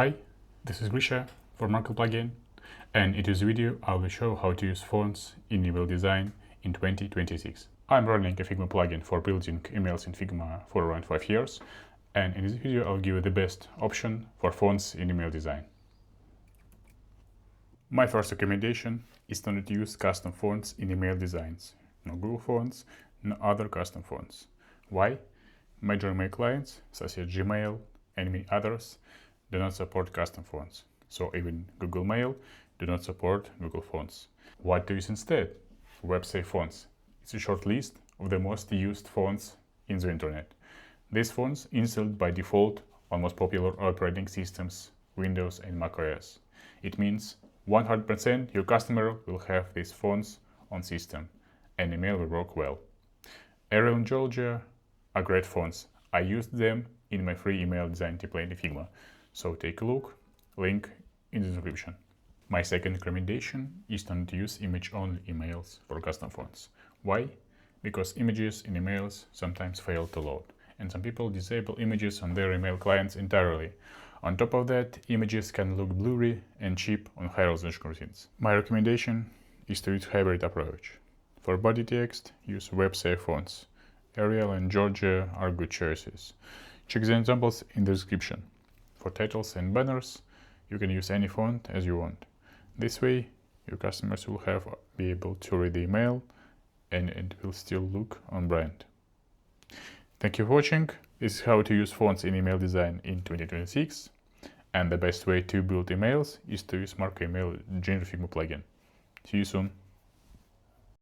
Hi, this is Grisha for Figma Plugin, and in this video I will show how to use fonts in email design in 2026. I'm running a Figma plugin for building emails in Figma for around 5 years, and in this video I'll give you the best option for fonts in email design. My first recommendation is to not use custom fonts in email designs. No Google fonts, no other custom fonts. Why? Major email clients, such as Gmail and many others, do not support custom fonts. So even Google Mail do not support Google fonts. What to use instead? Web-safe fonts. It's a short list of the most used fonts in the internet. These fonts installed by default on most popular operating systems, Windows and macOS. It means 100% your customer will have these fonts on system and email will work well. Arial and Georgia are great fonts. I used them in my free email design template in Figma. So take a look, link in the description. My second recommendation is to not use image-only emails for custom fonts. Why? Because images in emails sometimes fail to load, and some people disable images on their email clients entirely. On top of that, images can look blurry and cheap on high-resolution routines. My recommendation is to use hybrid approach. For body text, use web-safe fonts. Arial and Georgia are good choices. Check the examples in the description. For titles and banners, you can use any font as you want. This way, your customers will be able to read the email and it will still look on brand. Thank you for watching. This is how to use fonts in email design in 2026. And the best way to build emails is to use Mark Email General Figma plugin. See you soon.